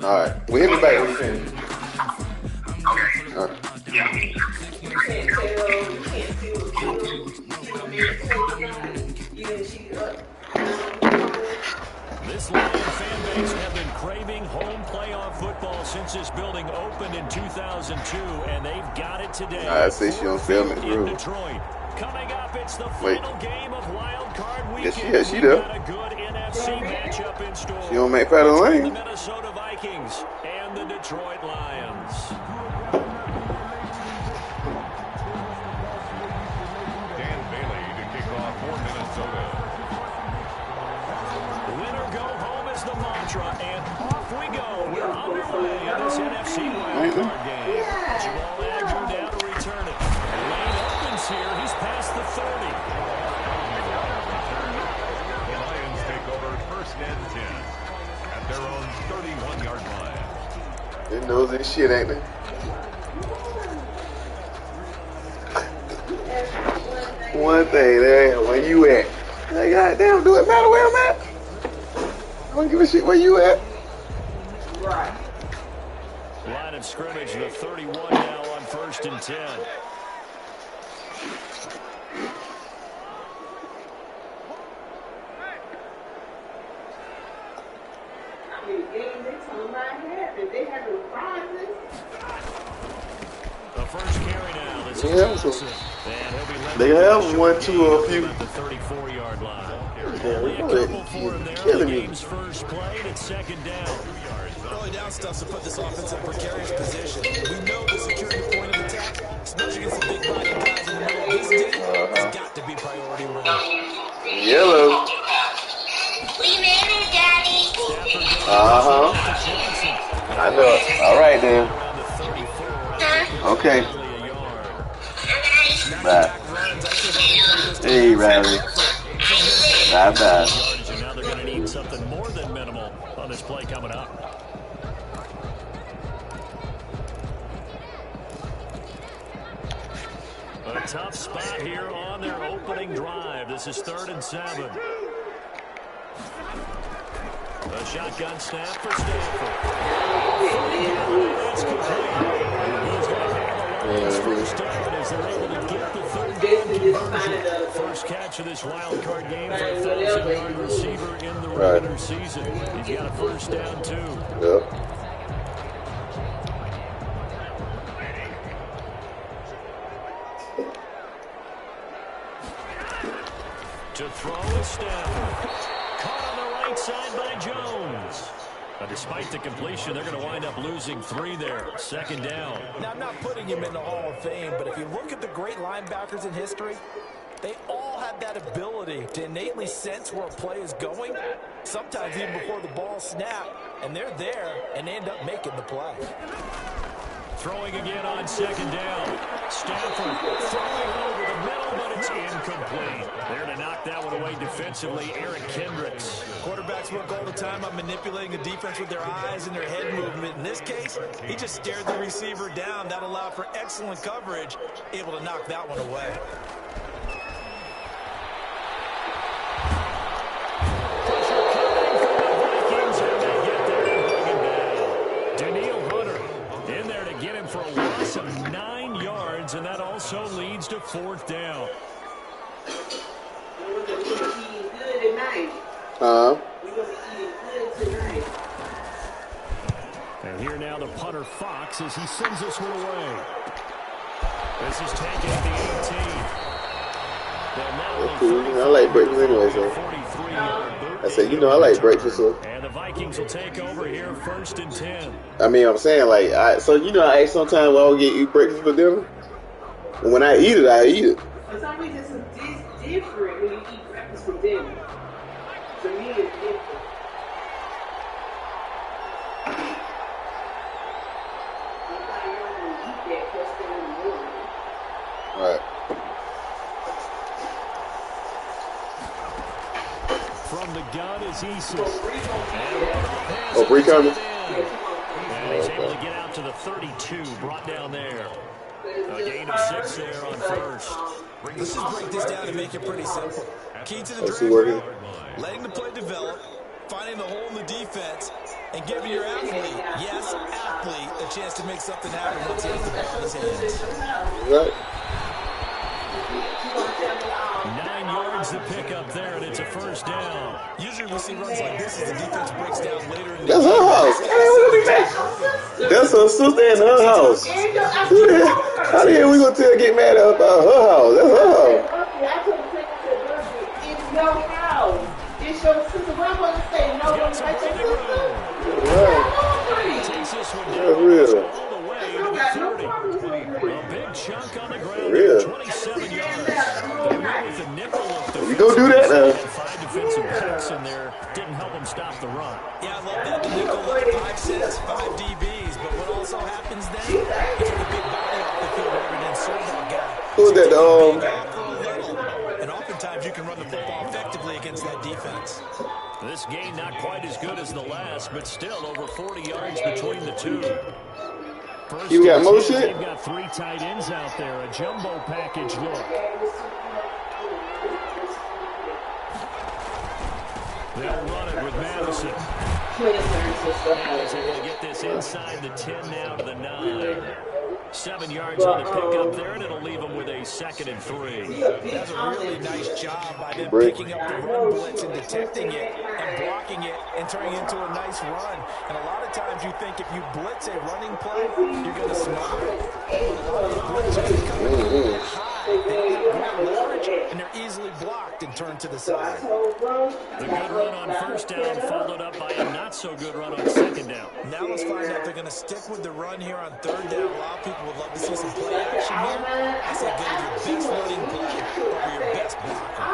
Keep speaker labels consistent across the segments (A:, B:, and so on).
A: All right. We'll hit me back when you finish.
B: Okay.
A: All right.
B: Yeah.
C: You can't tell, you can't see what
D: This Lion fan base have been craving home playoff football since this building opened in 2002, and they've got it today.
A: I see she don't film it,
D: in
A: bro.
D: Detroit. Coming up, it's the
A: Wait.
D: final game of Wild Card
A: Yes,
D: Weekend.
A: she
D: We've
A: does.
D: got a good NFC matchup in store.
A: She don't make part of the
D: The
A: lane.
D: Minnesota Vikings and the Detroit Lions.
E: Dan Bailey to kick off for Minnesota.
D: Winner go home is the mantra, and off we go. We're underway in this NFC Wild Card game. Jamal Agnew now to return it. Lane opens here. He's past the 30.
E: The Lions take over first and 10 at their own 31-yard line.
A: They knows this shit, ain't they? One thing there, where you at? Like, goddamn, do it matter where I'm at? I don't give a shit where you at.
C: Right.
D: Line of scrimmage, the 31 now on first and 10.
C: I mean, they told my head that they had to find this.
D: The first carry now. This
A: Yeah,
D: is
A: so
D: Johnson. And he'll be left
A: they
D: with
A: have
D: a short
A: one, two, or a
D: gain
A: few.
D: at the 34-yard line.
A: Yeah,
D: Only a
A: they're
D: couple for him there on
A: killing
D: the
A: me.
D: game's first play, and it's second down.
F: Early down stuff to put this offense in precarious position. We know the security point of attack, especially against the big body guys in the middle of this day, has got to be priority one.
A: Yellow.
G: We made it, Daddy.
A: I know it. All right, then. Okay. Bye. Hey, Riley. Bye-bye.
D: And now they're going to need something more than minimal on this play coming up. A tough spot here on their opening drive. This is 3rd and 7. A shotgun snap for Stafford. That's complete. He's going to have a first down as they're able to get the 3rd down conversion. First catch of this wild card game for a 1,000-yard receiver in the regular season. He's got a first down, too.
A: Yep.
D: To throw is Stafford. Caught on the right side by Jones. Despite the completion, they're going to wind up losing 3 there. Second down.
F: Now, I'm not putting him in the Hall of Fame, but if you look at the great linebackers in history, they all have that ability to innately sense where a play is going, sometimes even before the ball snapped, and they're there and they end up making the play.
D: Throwing again on second down. Stafford throwing over the middle, but it's incomplete. There to knock that one away defensively, Eric Kendricks.
F: Quarterbacks work all the time on manipulating the defense with their eyes and their head movement. In this case, he just stared the receiver down. That allowed for excellent coverage, able to knock that one away.
D: Pressure coming from the Vikings, and they get there and bring him down. Danielle Hunter in there to get him for a loss of 9 yards, and that also leads to 4th down.
C: We're going to be eating good tonight.
A: Huh?
C: We're going to be eating good tonight.
D: And here now the punter Fox as he sends this one away. This is taken at the 18.
A: That's cool. I like breakfast anyway, so. I said, you know, I like breakfast, so.
D: And the Vikings will take over here 1st and 10.
A: I mean, I'm saying, like, so, you know, I sometimes I'll eat breakfast for dinner. And when I eat it, I eat it.
C: For some reason, it's different when you eat breakfast for dinner. To me, it's different. Nobody ever eat that first thing in the morning.
A: Right.
D: From the gun is Eason.
A: Oh, Bree coming?
D: And he's able to get out to the 32, brought down there. A gain of 6 there on first.
F: Let's just break this down and make it pretty simple. Key to the
A: Let's see where
F: drill, letting the play develop, finding the hole in the defense and giving your athlete, yes, athlete, a chance to make something happen once he has the ball in his hands.
A: Right.
D: 9 yards to pick up there, and it's a first down.
F: Usually we see runs like this as the defense breaks down later in the
A: That's her house. That's her sister and her house. How the hell we gonna get mad about her house? That's her house.
C: It's your house. It's your sister. What I'm going to say? No one like your sister?
A: Right.
D: Takes this one
A: That's
D: down
A: real.
D: all the way to the 30. A big chunk on the ground,
A: Real.
D: 27 yards. They went with the nickel of the
A: You go do that now.
D: 5 defensive backs in there. Didn't help them stop the run.
F: Yeah, I love that. The nickel, 5 sets, 5 DBs. But what also happens then, you take a big body off the field rather than serve that guy.
A: Who's that?
F: And oftentimes you can run the football effectively against that defense.
D: This game not quite as good as the last, but still over 40 yards between the two. First
A: You got
D: and
A: motion?
D: 10, they've got 3 tight ends out there. A jumbo package look. They'll run it with Madison. As they're going to get this inside the 10 now to the 9. 7 yards on the pickup there, and it'll leave them with a 2nd and 3.
F: That's a really nice job by them picking up the run blitz and detecting it and blocking it and turning it into a nice run. And a lot of times you think if you blitz a running play, you're going to smother it. But a lot of the blitzers come in high, they have great leverage, and they're easily blocked and turned to the side.
D: The good run on first down followed up by a not-so-good run on second down.
F: Now let's find out if they're going to stick with the run here on third down. A lot of people would love to see some play action here. I say go with your best running play over your best blocker.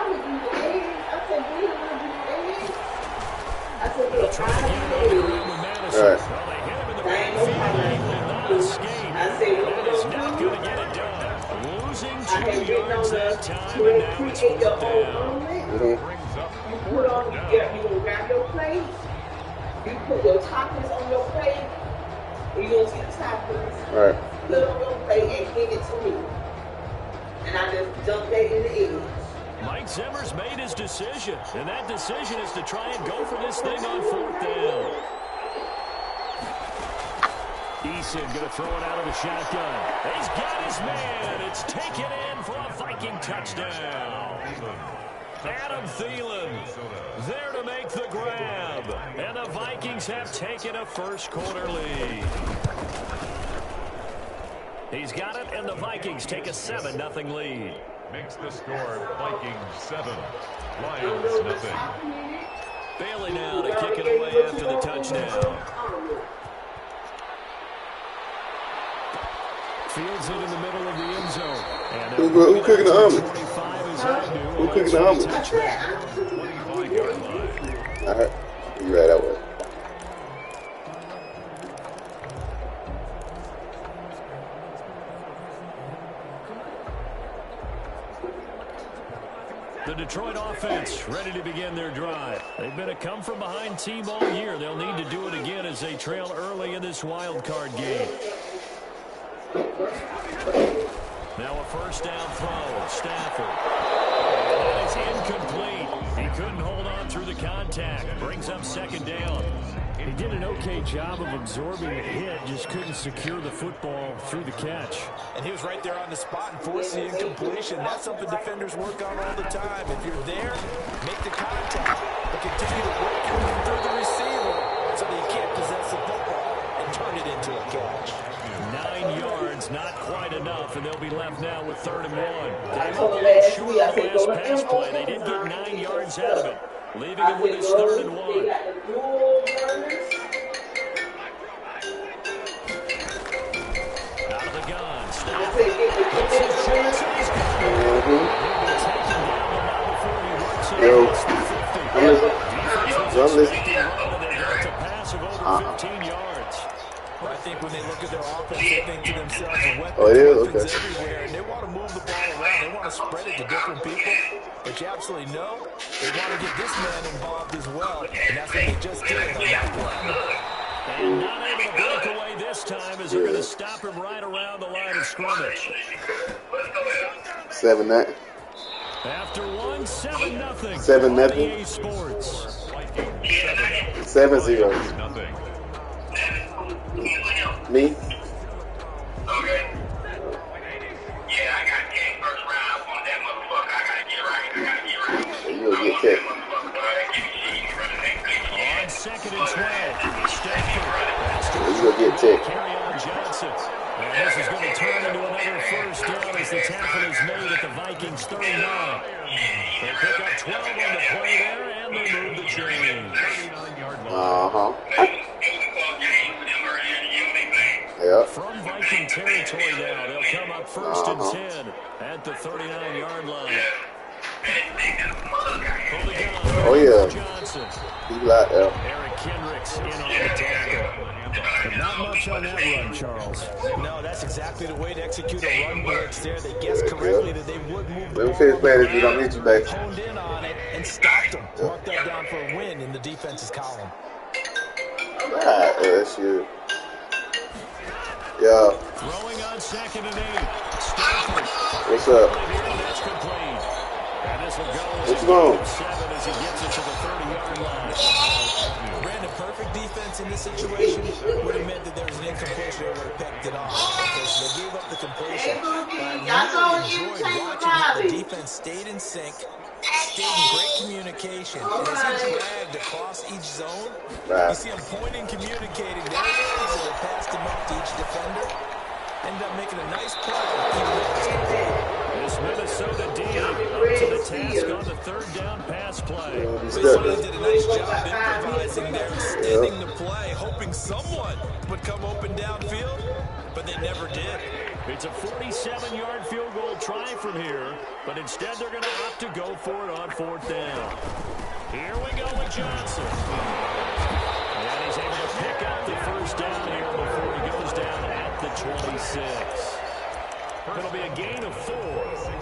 D: They'll try to get it on the ground with Madison.
A: Right.
D: Well, they hit him in the backfield. He will not escape. That is not going to get it done. Losing 2 yards that time, and now it's 4th down.
C: You put on, you grab your plate, you put your toppers on your plate, you're going to see the toppers.
A: Right.
C: Put on your plate and give it to me. And I just dumped that in the air.
D: Mike Zimmer's made his decision, and that decision is to try and go for this thing on 4th down. Eason going to throw it out of the shotgun. He's got his man. It's taken in for a Viking touchdown. Adam Thielen there to make the grab. And the Vikings have taken a first-quarter lead. He's got it, and the Vikings take a 7-0 lead.
E: Makes the score Vikings 7, Lions nothing.
D: Bailey now to kick it away after the touchdown. Fields it in the middle of the end zone.
A: Who cooking the omelet? Who cooking the omelet?
E: 25-yard line.
A: All right. You right that way.
D: The Detroit offense ready to begin their drive. They've been a come-from-behind team all year. They'll need to do it again as they trail early in this wild card game. Now a first down throw. Stafford. And it's incomplete. He couldn't hold on through the contact. Brings up 2nd down. He did an okay job of absorbing the hit, just couldn't secure the football through the catch.
F: And he was right there on the spot and forced the incompletion. That's something defenders work on all the time. If you're there, make the contact, but continue to work your way through the receiver so that you can't possess the football and turn it into a catch.
D: 9 yards, not quite enough, and they'll be left now with 3rd and 1.
C: I told them last week, I said,
D: Last pass play, they did get 9 yards out of it, leaving him with his 3rd and 1.
C: They got the dual burners.
D: Out of the gun.
C: I said, get the chances.
A: Yo. I'm listening.
D: To pass of over 15 yards.
F: Well, I think when they look at their offense, they think to themselves,
A: Oh, it is?
F: weapons
A: Okay.
F: everywhere, and they want to move the ball around. They want to spread it to different people. But you absolutely know they want to get this man involved as well, and that's what they just did on that play.
D: And not able to break away this time as they're going to stop him right around the line of scrimmage.
A: 7-9.
D: After one, 7-0.
A: 7-0.
D: Sports.
A: 7-0. Me?
G: Okay. Yeah, I got 10 first round up on that motherfucker. I gotta get right.
A: You'll get 10.
D: On 2nd and 12. Stafford.
A: You'll get 10.
D: Carry on Johnson. And this is going to turn into another first down as the tackle is made at the Vikings 39. They pick up 12 on the play there, and they move the chains.
A: Yep.
D: From Viking territory now, they'll come up first and 10 at the 39-yard line.
A: Oh, yeah.
D: Johnson.
A: He's out there.
D: Eric Kendricks in on the tackle. But not much on that run, Charles.
F: No, that's exactly the way to execute a run blitz there. They guessed correctly that they would move the
A: Let me
F: ball.
A: finish playing this. You don't need you, baby.
F: Honed in on it and stopped them. Marked that down for a win in the defense's column.
A: Ah, LSU. Yeah.
D: Throwing on 2nd and 8. Stafford.
A: What's up?
D: That's complete. And this will go as
A: What's
D: a
A: going?
D: gain of 7 as he gets it to the 30-yard line.
F: Brandon, perfect defense in this situation would have meant that there was an incompletion or would have picked it off. Because they gave up the completion. But I really enjoyed watching how the defense stayed in sync, stayed in great communication. And as he dragged across each zone, you see him pointing, communicating. There it is. And they passed him up to each defender. Ended up making a nice play.
D: This Minnesota D up to the task on the 3rd down pass play.
F: Minnesota did a nice job improvising there, extending the play, hoping someone would come open downfield, but they never did.
D: It's a 47-yard field goal try from here, but instead they're going to opt to go for it on 4th down. Here we go with Johnson. And he's able to pick up the first down here before he goes down at the 26. It'll be a gain of 4.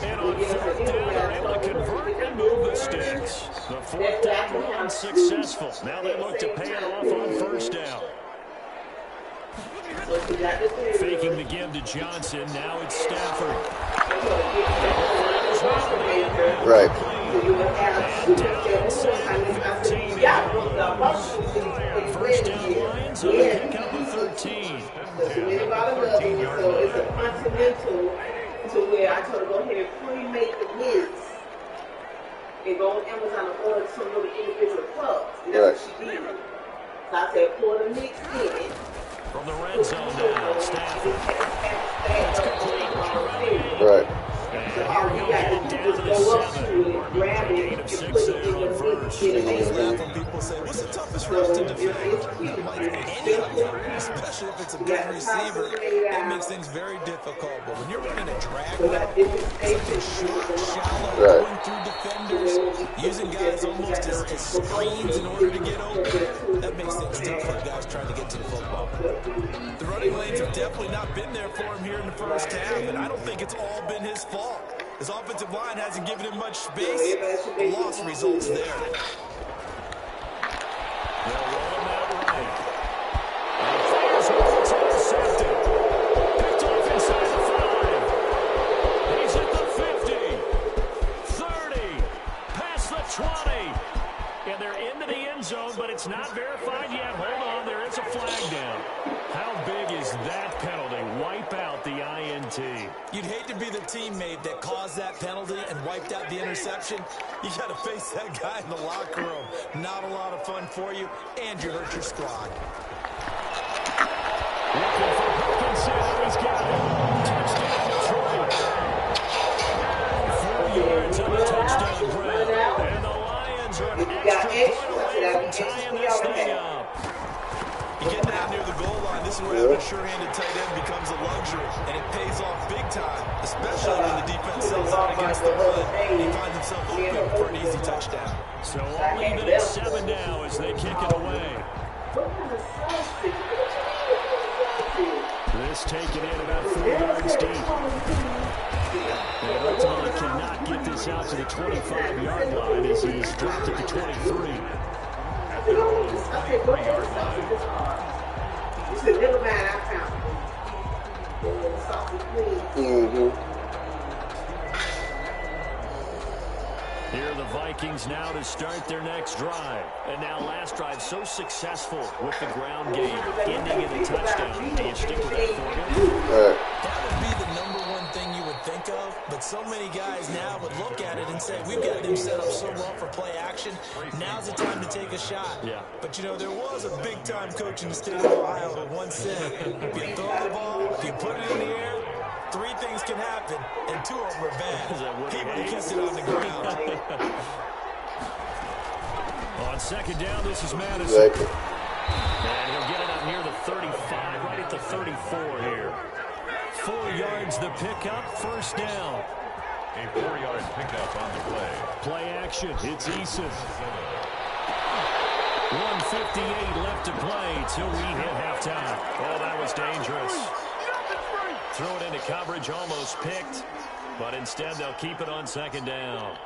D: And on 4th down, they're able to convert and move the sticks. The 4th down run successful. Now they look to pay it off on 1st down. Faking the give to Johnson. Now it's Stafford.
A: Right.
D: And down inside 15. First down Lions, so they pick up a 13.
C: So it's a continental to where I told her go ahead and pre-make the mix and go on Amazon and order some little individual clubs. And that's what she did. So I said pour the mix in.
D: From the red zone now, Stafford.
A: Right.
C: So all you got to do is go up to it, grab it, and put it in your mix.
F: When people say, what's the toughest route to defend? Any of them, especially if it's a good receiver, it makes things very difficult. But when you're running a drag route, something short, shallow, going through defenders, using guys almost as screens in order to get open, that makes things tough for guys trying to get to the football. The running lanes have definitely not been there for him here in the first half, and I don't think it's all been his fault. His offensive line hasn't given him much space. The loss results there.
D: They'll roll him out right. And he fires one. It's intercepted. Picked off inside the 5. He's at the 50. 30. Past the 20. And they're into the end zone, but it's not verified yet. Hold on. There is a flag down. How big is that penalty? Wipe out the INT.
F: You'd hate to be the teammate that caused that penalty and wiped out the interception. You got to face that guy in the locker room. Not a lot of fun for you, and you hurt your squad.
D: Looking for Hopkinson. He's got it. Touchdown, Detroit. 4 yards on the touchdown ground. And the Lions are an extra point away from tying this thing up.
F: You get down near the goal line, this is where having a sure-handed tight end becomes a luxury, and it pays off big time, especially when the defense sells out against the run, and he finds himself open for an easy touchdown.
D: So all even at 7 now as they kick it away. This taken in about 4 yards deep. And ultimately cannot get this out to the 25-yard line as he's dropped at the 23.
C: It's a little man I found.
D: Here are the Vikings now to start their next drive. And now last drive so successful with the ground game, ending in a touchdown. Do you stick with that formula?
F: That would be the #1 thing you would think of, but so many guys now would look at it and say, we've got them set up so well for play action. Now's the time to take a shot.
D: Yeah.
F: But, you know, there was a big-time coach in the state of Ohio who once said, if you throw the ball, if you put it in the air, 3 things can happen, and 2 of them are bad. He would have kissed it on the ground.
D: On second down, this is Madison.
A: Exactly.
D: And he'll get it up near the 35, right at the 34 here. 4 yards the pickup, first down.
E: A 4-yard pickup on the play.
D: Play action, it's Eason. 1:58 left to play till we hit halftime. Oh, that was dangerous. Throw it into coverage, almost picked, but instead they'll keep it on second down.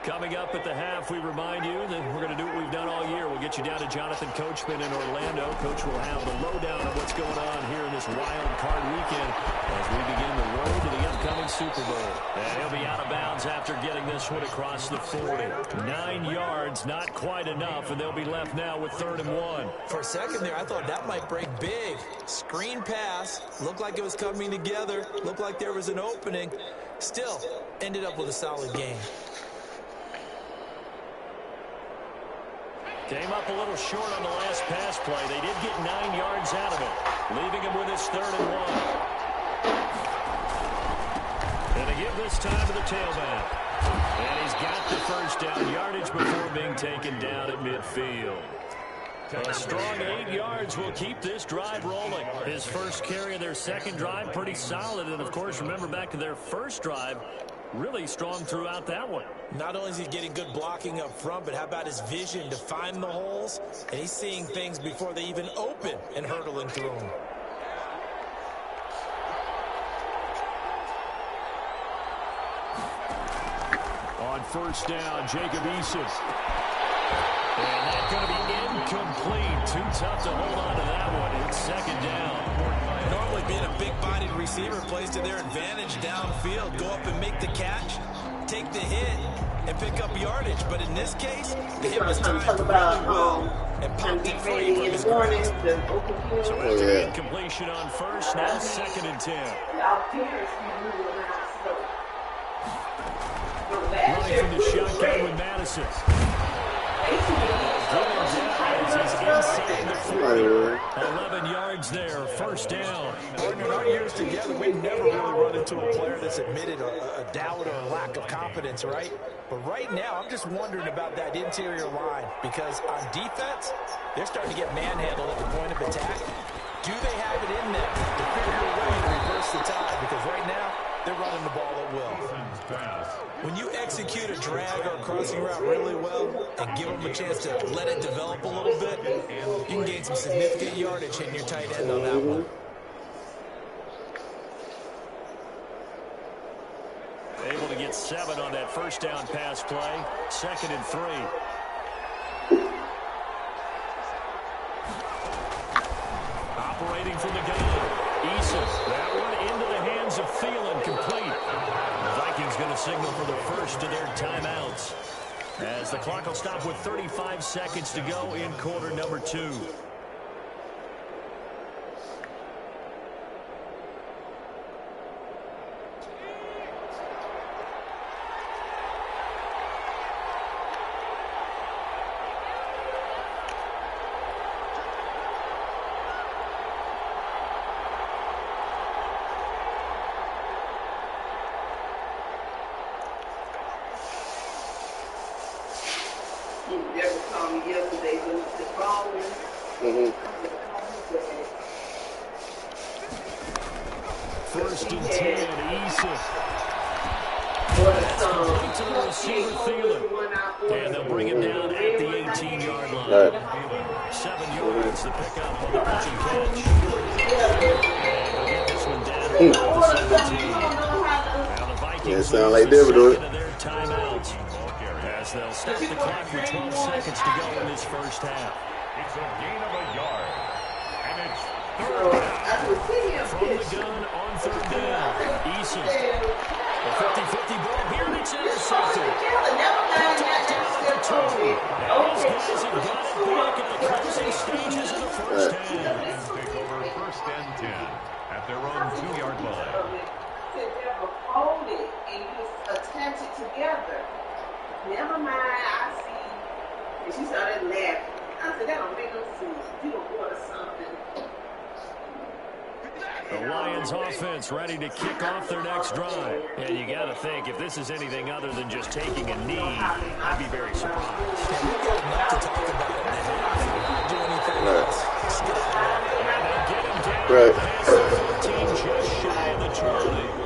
D: Coming up at the half, we remind you that we're going to do what we've done all year. We'll get you down to Jonathan Coachman in Orlando. Coach will have the lowdown of what's going on here in this wild card weekend as we begin the road to the upcoming Super Bowl. And he'll be out of bounds after getting this one across the 40. 9 yards, not quite enough, and they'll be left now with 3rd and 1.
F: For a second there, I thought that might break big. Screen pass, looked like it was coming together, looked like there was an opening. Still, ended up with a solid game.
D: Came up a little short on the last pass play. They did get 9 yards out of it, leaving him with his 3rd and 1. And they give this time to the tailback. And he's got the first down yardage before being taken down at midfield. A strong 8 yards will keep this drive rolling. His first carry of their second drive, pretty solid. And, of course, remember back to their first drive, really strong throughout that one.
F: Not only is he getting good blocking up front, but how about his vision to find the holes? And he's seeing things before they even open and hurtling through them.
D: On first down, Jacob Eason. And that's going to be incomplete. Too tough to hold on to that one. It's second down.
F: Normally being a big-bodied receiver plays to their advantage downfield. Go up and make the catch, take the hit, and pick up yardage. But in this case, the hit was timed really well and popped it free from his grasp.
D: So after incompletion on first, now 2nd and 10. Running from the shotgun with Madison. 11 yards there, first down.
F: Partner, in our years together, we've never really run into a player that's admitted a doubt or a lack of confidence, right? But right now, I'm just wondering about that interior line because on defense, they're starting to get manhandled at the point of attack. Do they have it in them to figure a way to reverse the tide? Because right now, they're running the ball at will. When you execute a drag or a crossing route really well and give them a chance to let it develop a little bit, you can gain some significant yardage hitting your tight end on that one.
D: Able to get 7 on that first down pass play. 2nd and 3. Operating from the gun. Eason. That one into the hands of Thielen, complete. The Vikings going to signal for the first of their timeouts, as the clock will stop with 35 seconds to go in quarter number 2. First and 10, Eason. That's complete to the receiver, Thielen. And they'll bring him down at the 18-yard line. 7 yards to pick up on the pitch and catch. And we'll get this one down at the 17. Now the Vikings
A: sound like Denver doing it.
D: their timeout, as they'll stop the clock with 12 seconds to go in this first half.
E: It's a gain of a yard. And it's third down.
D: From the gun on 3rd down, Eason. A 50-50 ball here, and it's intercepted. These guys have got it back at the closing stages of the first half.
E: Take over first and 10 at their own 2-yard line.
C: Never fold it and just attach it together. Never mind, I see. And she started laughing. I said, that don't make no sense. You don't order something.
D: The Lions offense ready to kick off their next drive. And you got to think, if this is anything other than just taking a knee, I'd be very surprised.
F: We got enough to talk about it. Not do anything else.
D: And they get him down.
A: Right.
D: Past the 14, just shy of the 20.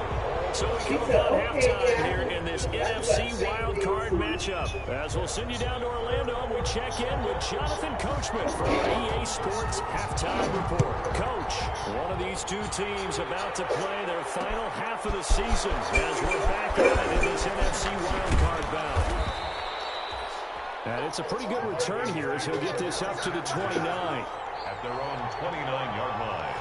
D: So we come down halftime here in this NFC wildcard matchup. As we'll send you down to Orlando, and we check in with Jonathan Coachman for our EA Sports Halftime Report. Coach, one of these two teams about to play their final half of the season as we're back at it in this NFC wildcard bout. And it's a pretty good return here as he'll get this up to the 29.
E: At their own 29-yard line.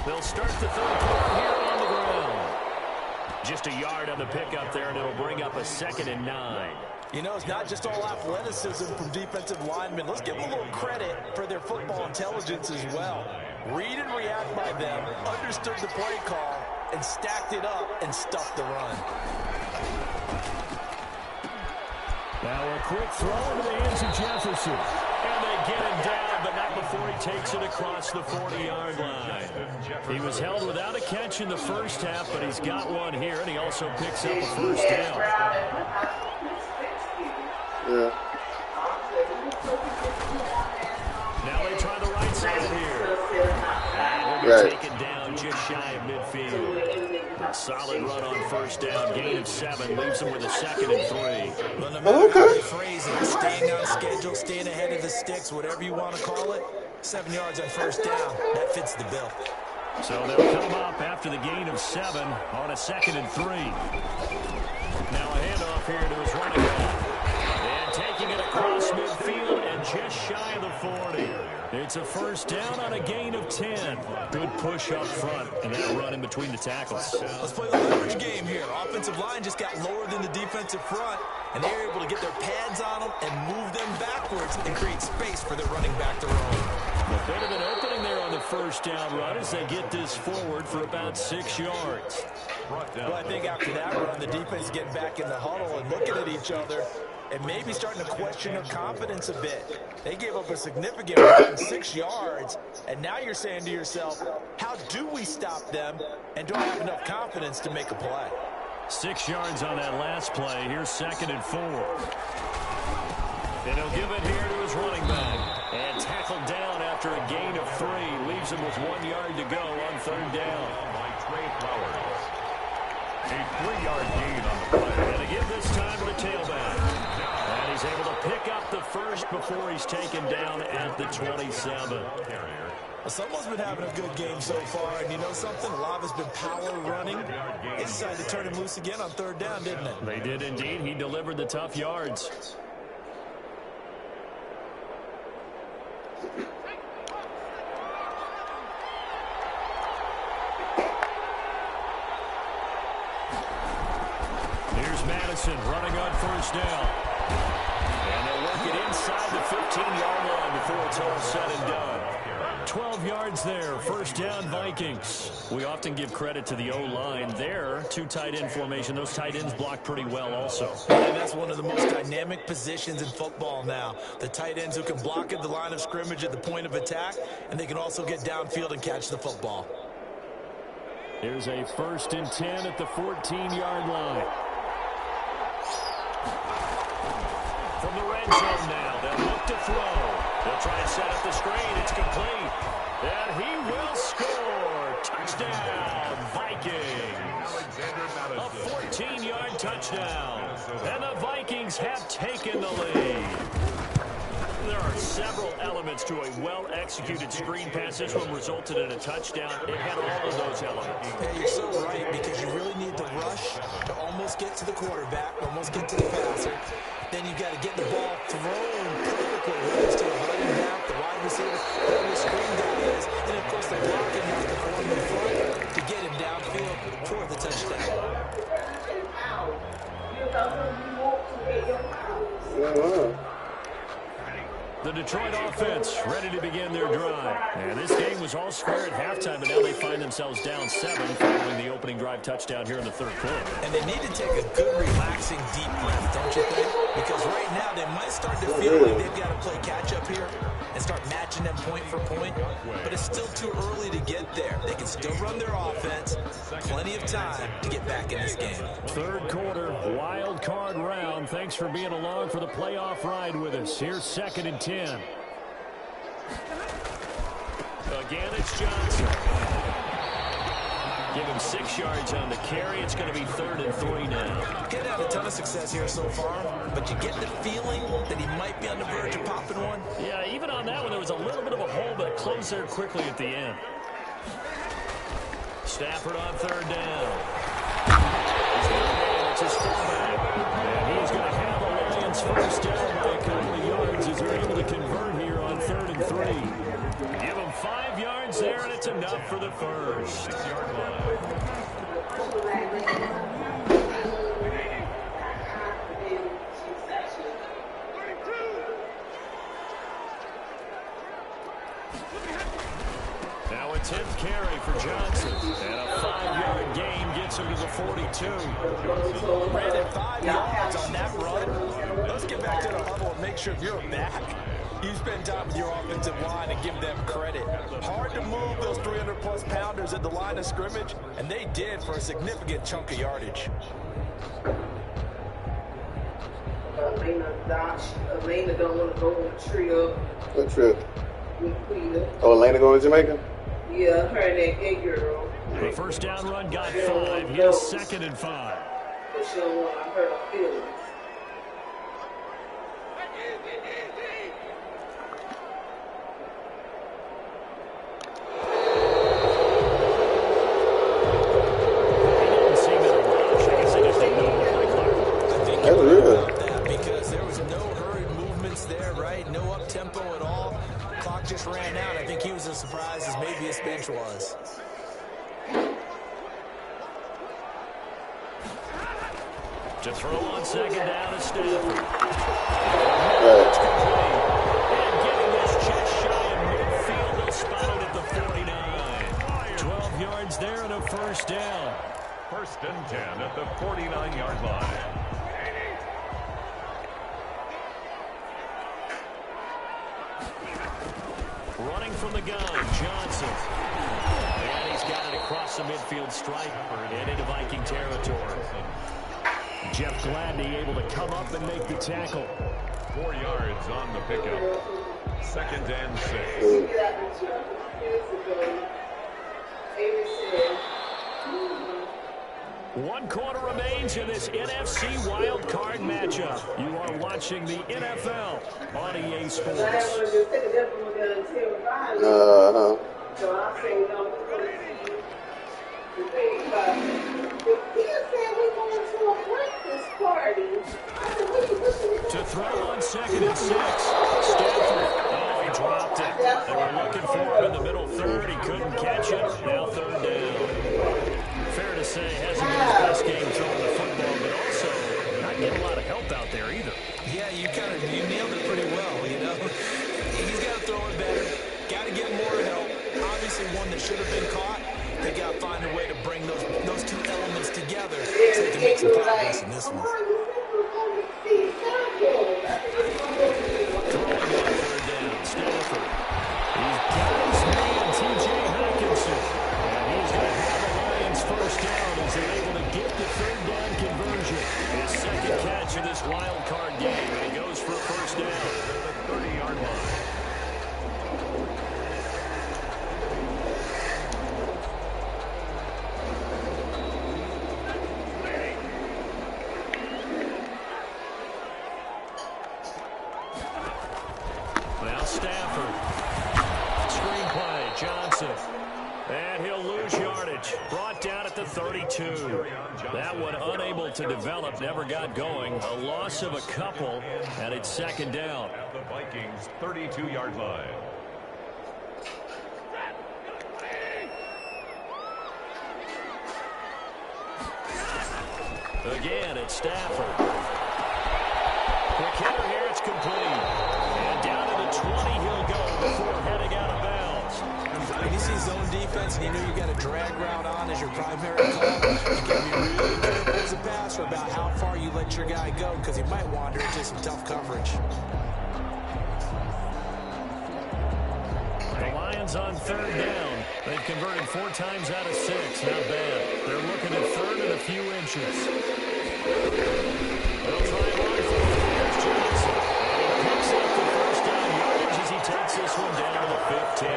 D: They'll start the third quarter here on the ground. Just a yard on the pickup there, and it'll bring up a 2nd and 9.
F: You know, it's not just all athleticism from defensive linemen. Let's give them a little credit for their football intelligence as well. Read and react by them, understood the play call, and stacked it up and stuffed the run.
D: Now a quick throw into the hands of Jefferson. And they get him down, but not before he takes it across the 40-yard line. He was held without a catch in the first half, but he's got one here, and he also picks up a first down.
A: Yeah.
D: Now they try the right side here. And he'll be taken down just shy of midfield. A solid run on first down. Gain of 7 leaves him with a 2nd and 3.
F: Well, no matter how you phrase it, staying on schedule, staying ahead of the sticks, whatever you want to call it, 7 yards on first down, that fits the bill.
D: So they'll come up after the gain of 7 on a 2nd and 3. Now a handoff here to his running back. And taking it across midfield and just shy of the 40. It's a first down on a gain of 10. Good push up front, and then a run in between the tackles.
F: Let's play the leverage game here. Offensive line just got lower than the defensive front, and they were able to get their pads on them and move them backwards and create space for their running back to roam.
D: A bit of an opening there on the first down run as they get this forward for about 6 yards.
F: Well, I think after that run, the defense is getting back in the huddle and looking at each other and maybe starting to question their confidence a bit. They gave up a significant run, 6 yards, and now you're saying to yourself, how do we stop them, and do I have enough confidence to make a play?
D: 6 yards on that last play. Here's 2nd and 4. And he'll give it here to his running back. And tackled down after a gain of 3. Leaves him with 1 yard to go on third down.
E: By Trey Flowers. A 3-yard gain on the play.
D: And again this time to the tailback. And he's able to pick up the first before he's taken down at the 27.
F: Well, someone's been having a good game so far, and you know something? A lot has been power running. They decided to turn him loose again on third down, didn't it?
D: They did indeed. He delivered the tough yards. Here's Madison running on first down. And they'll work it inside the 15-yard line before it's all said and done. 12 yards there, first down Vikings. We often give credit to the O-line there. 2 tight end formation. Those tight ends block pretty well also.
F: And that's one of the most dynamic positions in football now. The tight ends who can block at the line of scrimmage at the point of attack, and they can also get downfield and catch the football.
D: Here's a 1st and 10 at the 14-yard line. From the red zone now, they'll look to throw. They'll try to set up the screen. It's complete. And he will score. Touchdown, Vikings. A 14-yard touchdown. And the Vikings have taken the lead. There are several elements to a well-executed screen pass. This one resulted in a touchdown. It had all of those elements.
F: Hey, you're so right, because you really need to rush to almost get to the quarterback, almost get to the passer. Then you've got to get the ball thrown perfectly, whether it's to the running back, the wide receiver, whoever the screen guy is, and of course the blocking has to form in front to get him downfield for the touchdown.
D: The Detroit offense ready to begin their drive. And this game was all square at halftime, but now they find themselves down 7 following the opening drive touchdown here in the third quarter.
F: And they need to take a good, relaxing, deep breath, don't you think? Because right now they might start to feel like they've got to play catch-up here and start matching them point for point. But it's still too early to get there. They can still run their offense. Plenty of time to get back in this game.
D: Third quarter, wild card round. Thanks for being along for the playoff ride with us. Here's 2nd and 10. Again, it's Johnson. Give him 6 yards on the carry. It's going to be 3rd and 3 now.
F: He's had a ton of success here so far, but you get the feeling that he might be on the verge of popping one.
D: Yeah, even on that one, there was a little bit of a hole, but it closed there quickly at the end. Stafford on 3rd down. It's his fullback. And he's going to have the Lions first down by a couple of yards as they're able to convert here on 3rd and 3. Give him 5 yards there, and it's enough for the first. Now a 10th carry for Johnson, and a 5-yard gain gets him to the 42.
F: Brandon, 5 yards on that run. Let's get back to the huddle and make sure you're back. You spend time with your offensive line and give them credit. Hard to move those 300-plus pounders at the line of scrimmage, and they did for a significant chunk of yardage.
C: Elena don't want to go on a trip.
A: What trip?
C: With Quita.
A: Oh, Elena going to Jamaica?
C: Yeah, her and that gay girl.
D: The first down run got 5. Here's 2nd and 5.
C: But she don't want to hurt her feelings.
F: Just ran out. I think he was as surprised as maybe his bench was.
D: To throw on 2nd down is Stafford. And getting this just shy of midfield, they'll spot it at the 49. 12 yards there and a first down.
E: 1st and 10 at the 49-yard line.
D: Running from the gun, Johnson. And he's got it across the midfield stripe and into Viking territory. Jeff Gladney able to come up and make the tackle.
E: 4 yards on the pickup. 2nd and 6.
D: 1 quarter remains in this NFC wildcard matchup. You are watching the NFL on EA Sports. To throw on 2nd and 6. Stafford. Oh, he dropped it. They were looking for him in the middle third. He couldn't catch it. Now 3rd down. Fair to say, hasn't been his best game throwing the football, but also not getting a lot of help out there either.
F: Yeah, you nailed it pretty well, you know. He's got to throw it better. Got to get more help. Obviously one that should have been caught. They got to find a way to bring those two elements together so they can make some progress in this one.
D: Throwing on 3rd down, Stafford. He's got his man, T.J. Hockenson. And he's going to have the Lions first down as they're able to get the 3rd down conversion. His 2nd catch of this wild card game, and he goes for a first down.
E: The 30-yard line.
D: Stafford. Screen play, Johnson. And he'll lose yardage. Brought down at the 32. That one unable to develop, never got going. A loss of a couple, and it's second down.
E: At the Vikings' 32-yard line.
D: Again, it's Stafford. Quick hitter here, it's complete. And down to the 20 he'll go before heading out of bounds.
F: When you see zone defense and you know you got a drag route on as your primary call, you got to be really careful as a passer about how far you let your guy go because he might wander into some tough coverage.
D: The Lions on third down. They've converted 4 times out of 6. Not bad. They're looking at third and a few inches. They'll try it on for Here's Johnson. And he picks up the first down yardage as he takes this one down to the 15.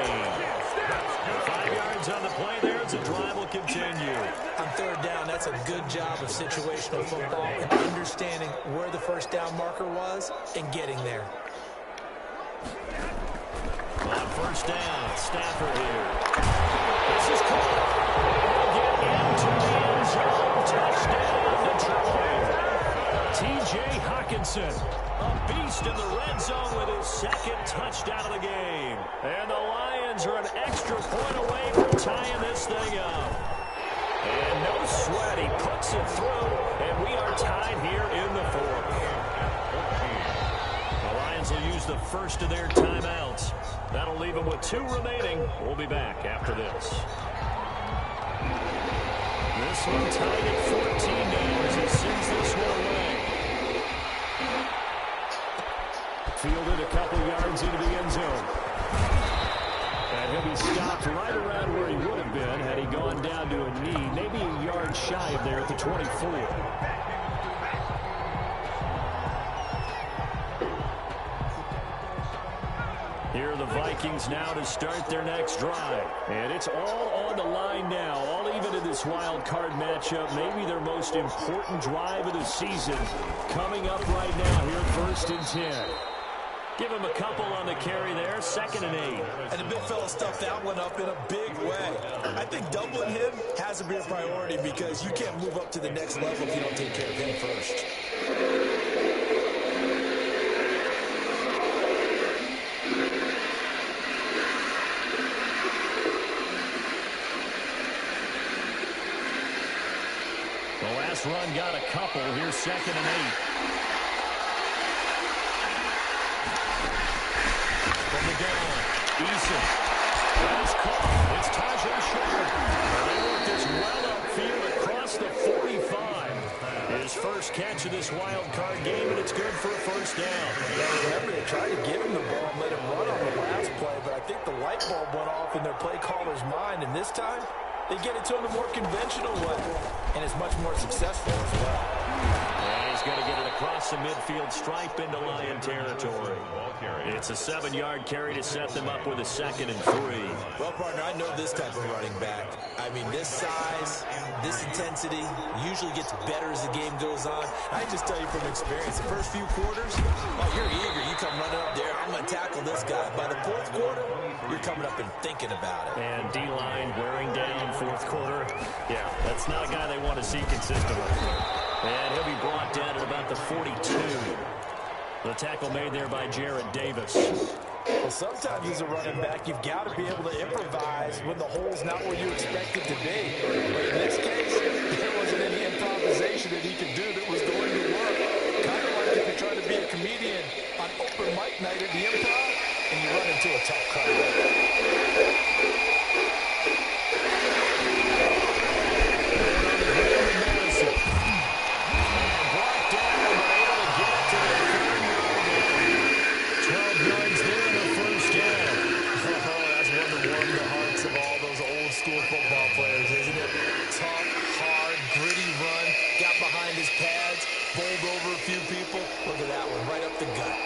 D: 5 yards on the play there as the drive will continue.
F: On third down, that's a good job of situational football and understanding where the first down marker was and getting there.
D: On first down, Stafford here. This is caught. He'll get into the end zone. Touchdown, Detroit. T.J. Hockenson, a beast in the red zone with his second touchdown of the game. And the Lions are an extra point away from tying this thing up. And no sweat, he puts it through, and we are tied here in the fourth. The Lions will use the first of their timeouts. That'll leave them with 2 remaining. We'll be back after this. This one tied at 14 now as he sends this one away. Fielded a couple yards into the end zone. And he'll be stopped right around where he would have been had he gone down to a knee, maybe a yard shy of there at the 24. Here are the Vikings now to start their next drive. And it's all on the line now, all even in this wild card matchup. Maybe their most important drive of the season coming up right now here, 1st and 10. Give him a couple on the carry there, 2nd and 8.
F: And the big fella stuffed that one up in a big way. I think doubling him has to be a priority because you can't move up to the next level if you don't take care of him first.
D: Run got a couple. Here's 2nd and 8. From the gun, Eason. That's caught. It's Tajay Shepard. They work this well upfield across the 45. His first catch of this wild card game, and it's good for a first down.
F: Remember, they tried to give him the ball and let him run on the last play, but I think the light bulb went off in their play caller's mind, and this time, they get it to him the more conventional way, and it's much more successful as well.
D: And he's going to get it across the midfield stripe into Lion territory. It's a 7-yard carry to set them up with a 2nd and 3.
F: Well, partner, I know this type of running back. I mean, this size, this intensity usually gets better as the game goes on. I can just tell you from experience, the first few quarters, oh, you're eager. You come running up there, I'm going to tackle this guy. By the 4th quarter, you're coming up and thinking about it.
D: And D-line wearing down 4th quarter. Yeah, that's not a guy they want to see consistently. And he'll be brought down at about the 42. The tackle made there by Jared Davis.
F: Well, sometimes as a running back, you've got to be able to improvise when the hole's not where you expect it to be. But in this case, there wasn't any improvisation that he could do that was going to work. Kind of like if you're trying to be a comedian on open mic night at the Improv, and you run into a tough crowd.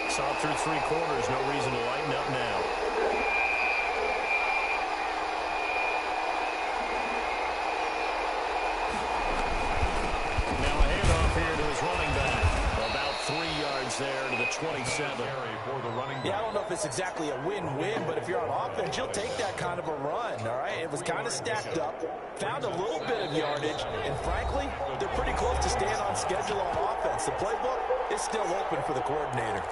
D: Saw through 3 quarters, no reason to lighten up now. Now a handoff here to his running back. About 3 yards there to the the 27.
F: Yeah, I don't know if it's exactly a win-win, but if you're on offense, you'll take that kind of a run, all right? It was kind of stacked up, found a little bit of yardage, and frankly, they're pretty close to staying on schedule on offense. The playbook is still open for the coordinator.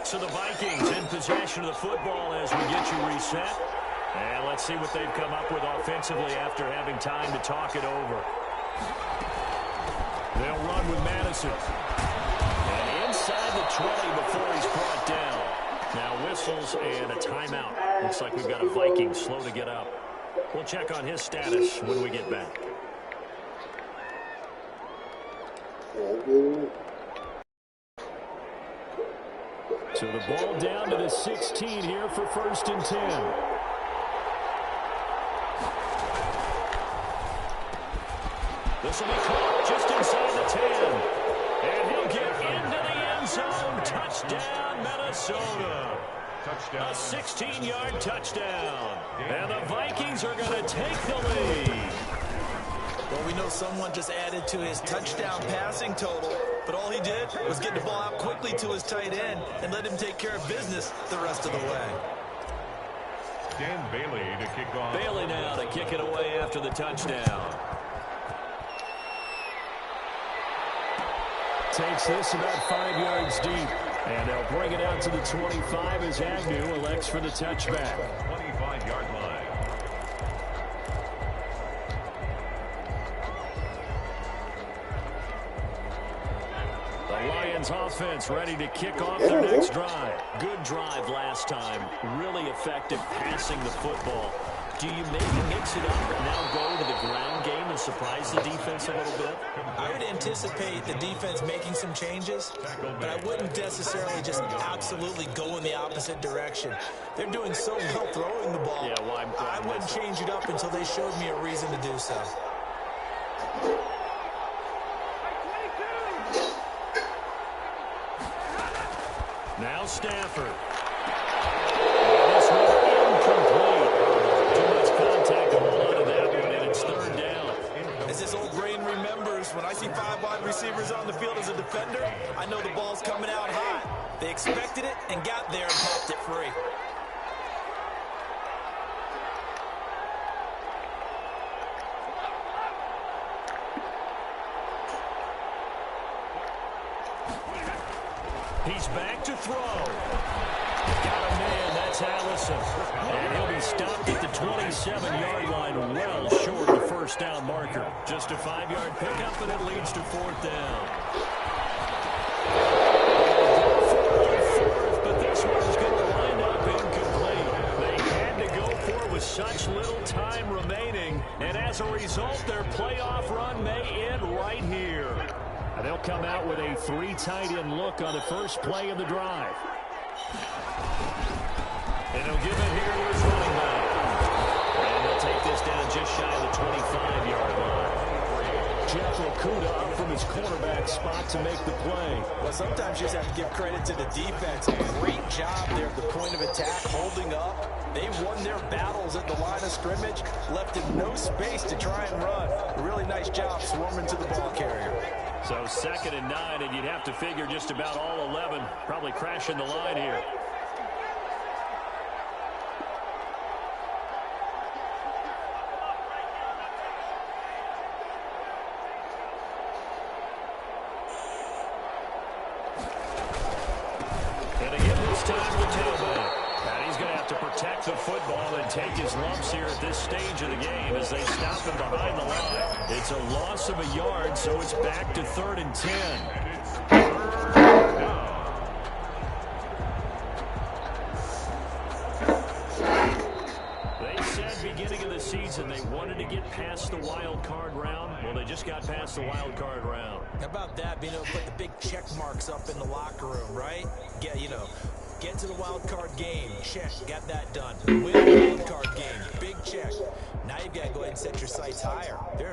D: So the Vikings in possession of the football as we get you reset. And let's see what they've come up with offensively after having time to talk it over. They'll run with Madison. And inside the 20 before he's brought down. Now whistles and a timeout. Looks like we've got a Viking slow to get up. We'll check on his status when we get back. So the ball down to the 16 here for 1st and 10. This will be caught just inside the 10. And he'll get into the end zone. Touchdown, Minnesota. Touchdown. A 16-yard touchdown. And the Vikings are going to take the lead.
F: Well, we know someone just added to his touchdown passing total, but all he did was get the ball out quickly to his tight end and let him take care of business the rest of the way.
E: Dan Bailey to kick off.
D: Bailey now to kick it away after the touchdown. Takes this about 5 yards deep. And they'll bring it out to the 25 as Agnew elects for the touchback.
E: 25-yard line.
D: The Lions offense ready to kick off their next drive. Good drive last time. Really effective passing the football. Do you maybe mix it up and now go to the ground game and surprise the defense a little bit?
F: I would anticipate the defense making some changes, but I wouldn't necessarily just absolutely go in the opposite direction. They're doing so well throwing the ball.
D: Yeah, well,
F: I wouldn't change it up until they showed me a reason to do so.
D: Now Stafford. This one incomplete. Too much contact to hold on to that one, and it's 3rd down.
F: As this old brain remembers, when I see 5 wide receivers on the field as a defender, I know the ball's coming out hot. They expected it and got there and popped it free.
D: He's back to throw. Got a man, that's Allison. And he'll be stopped at the 27-yard line, well short of the 1st down marker. Just a 5-yard pickup, and it leads to 4th down. But this one's going to wind up incomplete. They had to go for it with such little time remaining, and as a result, their playoff run may end right here. And they'll come out with a 3 tight end look on the first play of the drive. And he'll give it here to his running back. And they'll take this down just shy of the 25-yard line. Jeff Okudah up from his cornerback spot to make the play.
F: Well, sometimes you just have to give credit to the defense. Great job there at the point of attack, holding up. They won their battles at the line of scrimmage, left him no space to try and run. A really nice job swarming to the ball carrier.
D: So 2nd and 9, and you'd have to figure just about all 11 probably crashing the line here. And again this time the tailback. And he's going to have to protect the football and take his lumps here at this stage of the game as they stop him behind the line. It's a loss of a yard, so it's back to 3rd and 10. They said beginning of the season they wanted to get past the wild card round. Well, they just got past the wild card round.
F: How about that, being able to put the big check marks up in the locker room, right? Get to the wild card game. Check. Got that done. Win the wild card game. Big check. Now you've got to go ahead and set your sights higher.